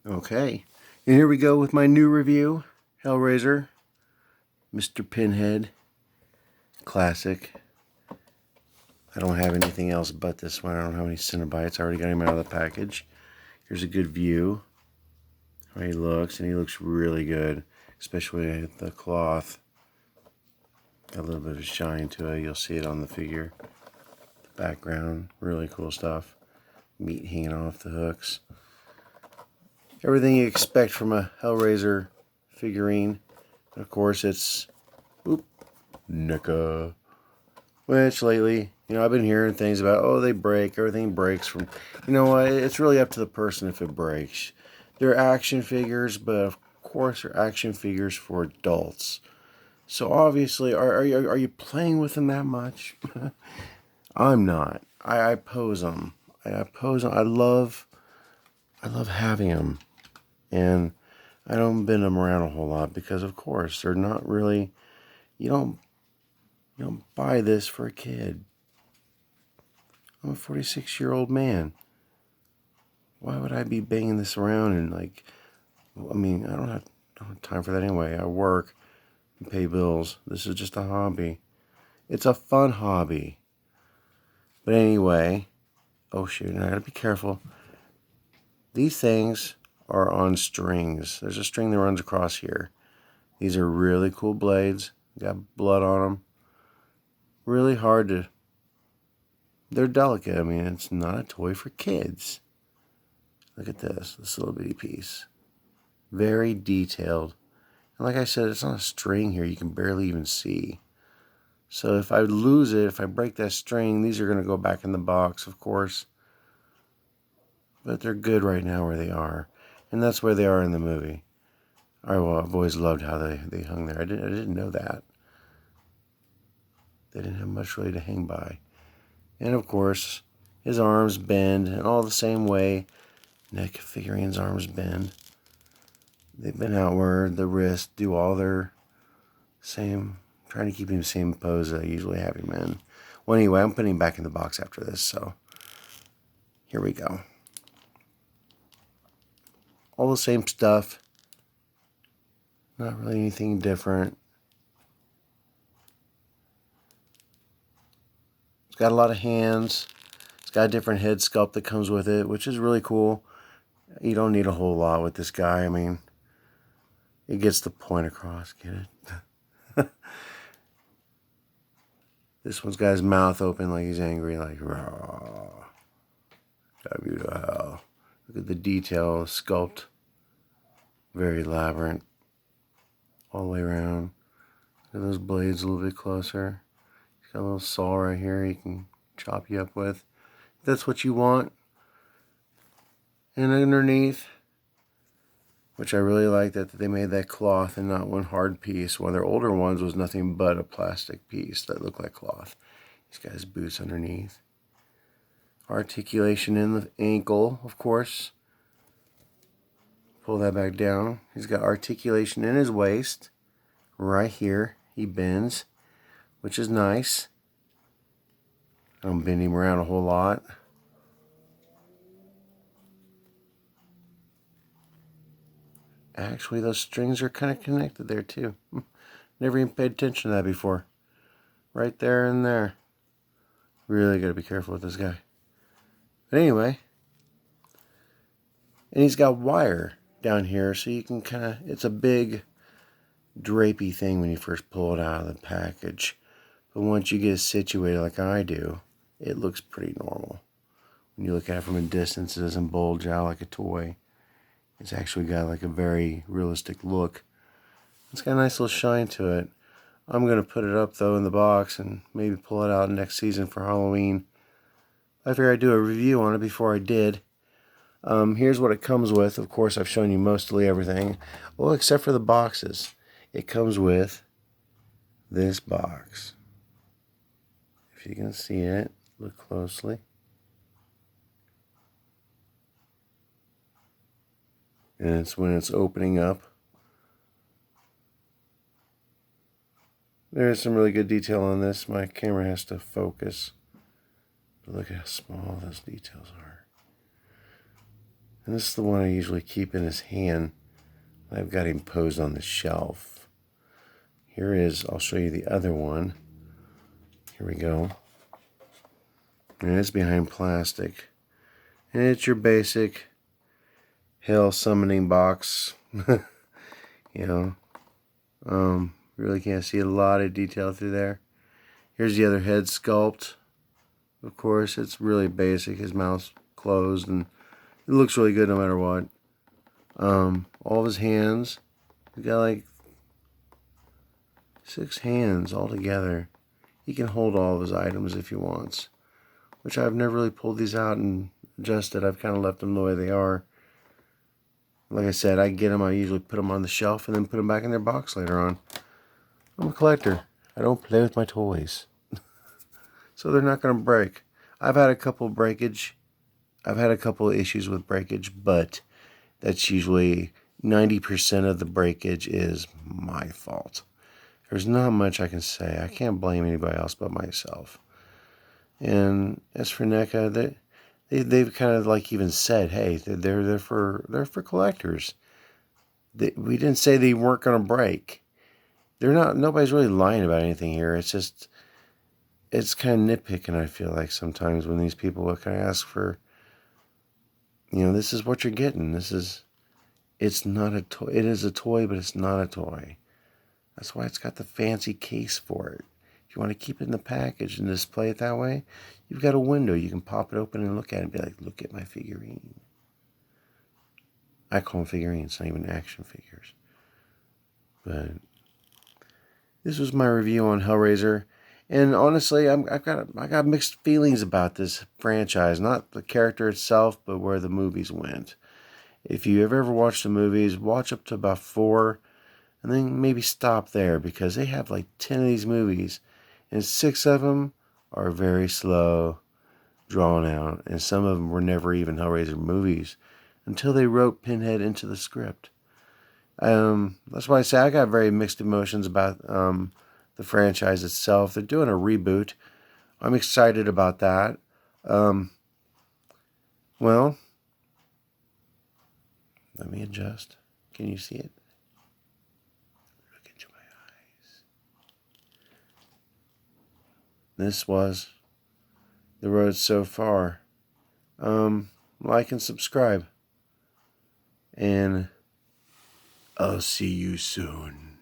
Okay, and here we go with my new review, Hellraiser, Mr. Pinhead, classic. I don't have anything else but this one. I don't have any Cinnabites. I already got him out of the package. Here's a good view how he looks, and he looks really good, especially the cloth. Got a little bit of shine to it. You'll see it on the figure. The background, really cool stuff. Meat hanging off the hooks. Everything you expect from a Hellraiser figurine. Of course, it's Neca. Which lately, I've been hearing things about, oh, they break. Everything breaks from, you know what? It's really up to the person if it breaks. They're action figures, but of course, they're action figures for adults. So obviously, are you playing with them that much? I'm not. I pose them. I pose them. I love having them. And I don't bend them around a whole lot because, of course, they're not really. You don't buy this for a kid. I'm a 46-year-old man. Why would I be banging this around and I don't have time for that anyway. I work and pay bills. This is just a hobby. It's a fun hobby. But anyway, oh shoot, I gotta be careful. These things are on strings. There's a string that runs across here. These are really cool blades. Got blood on them. Really hard to... They're delicate. I mean, it's not a toy for kids. Look at this little bitty piece. Very detailed. And like I said, it's on a string here. You can barely even see. So if I lose it, if I break that string, these are going to go back in the box, of course. But they're good right now where they are. And that's where they are in the movie. I've always loved how they hung there. I didn't know that. They didn't have much really to hang by. And of course, his arms bend in all the same way Neca figurines' arms bend. They bend outward, the wrists do all their same, trying to keep him the same pose that I usually have him in. Well, anyway, I'm putting him back in the box after this, so here we go. All the same stuff. Not really anything different. It's got a lot of hands. It's got a different head sculpt that comes with it, which is really cool. You don't need a whole lot with this guy. I mean, it gets the point across. Get it? This one's got his mouth open like he's angry, like, raw. Drive you to hell. Look at the detail, the sculpt. Very elaborate. All the way around. Look at those blades a little bit closer. He's got a little saw right here he can chop you up with. If that's what you want. And underneath, which I really like that they made that cloth and not one hard piece. One of their older ones was nothing but a plastic piece that looked like cloth. He's got his boots underneath. Articulation in the ankle, of course. Pull that back down. He's got articulation in his waist. Right here, he bends, which is nice. I don't bend him around a whole lot. Actually, those strings are kind of connected there too. Never even paid attention to that before. Right there and there. Really got to be careful with this guy. But anyway. And he's got wire down here, so you can kind of... It's a big drapey thing when you first pull it out of the package. But once you get it situated like I do, it looks pretty normal. When you look at it from a distance, it doesn't bulge out like a toy. It's actually got like a very realistic look. It's got a nice little shine to it. I'm going to put it up though in the box and maybe pull it out next season for Halloween. I figured I'd do a review on it before I did. Here's what it comes with. Of course, I've shown you mostly everything. Well, except for the boxes. It comes with this box. If you can see it, look closely. And it's when it's opening up. There's some really good detail on this. My camera has to focus. But look at how small those details are. And this is the one I usually keep in his hand. I've got him posed on the shelf. Here is, I'll show you the other one. Here we go. And it's behind plastic. And it's your basic hell summoning box. You know, really can't see a lot of detail through there. Here's the other head sculpt. Of course, it's really basic. His mouth's closed, and it looks really good no matter what. All of his hands. He's got like 6 hands all together. He can hold all of his items if he wants, which I've never really pulled these out and adjusted. I've kind of left them the way they are. Like I said, I get them, I usually put them on the shelf and then put them back in their box later on. I'm a collector. I don't play with my toys. So they're not going to break. I've had a couple breakage. I've had a couple of issues with breakage, but that's usually 90% of the breakage is my fault. There's not much I can say. I can't blame anybody else but myself. And as for Neca, they've kind of like even said, hey, they're for collectors. We didn't say they weren't going to break. They're not. Nobody's really lying about anything here. It's just, it's kind of nitpicking. I feel like sometimes when these people kind of ask for, this is what you're getting. It's not a toy. It is a toy, but it's not a toy. That's why it's got the fancy case for it. If you want to keep it in the package and display it that way, you've got a window. You can pop it open and look at it and be like, look at my figurine. I call them figurines, not even action figures. But this was my review on Hellraiser. And honestly, I got mixed feelings about this franchise. Not the character itself, but where the movies went. If you ever watched the movies, watch up to about 4, and then maybe stop there, because they have like 10 of these movies, and 6 of them are very slow, drawn out, and some of them were never even Hellraiser movies until they wrote Pinhead into the script. That's why I say I got very mixed emotions about the franchise itself. They're doing a reboot. I'm excited about that. Well, let me adjust. Can you see it? Look into my eyes. This was the road so far. Like and subscribe. And I'll see you soon.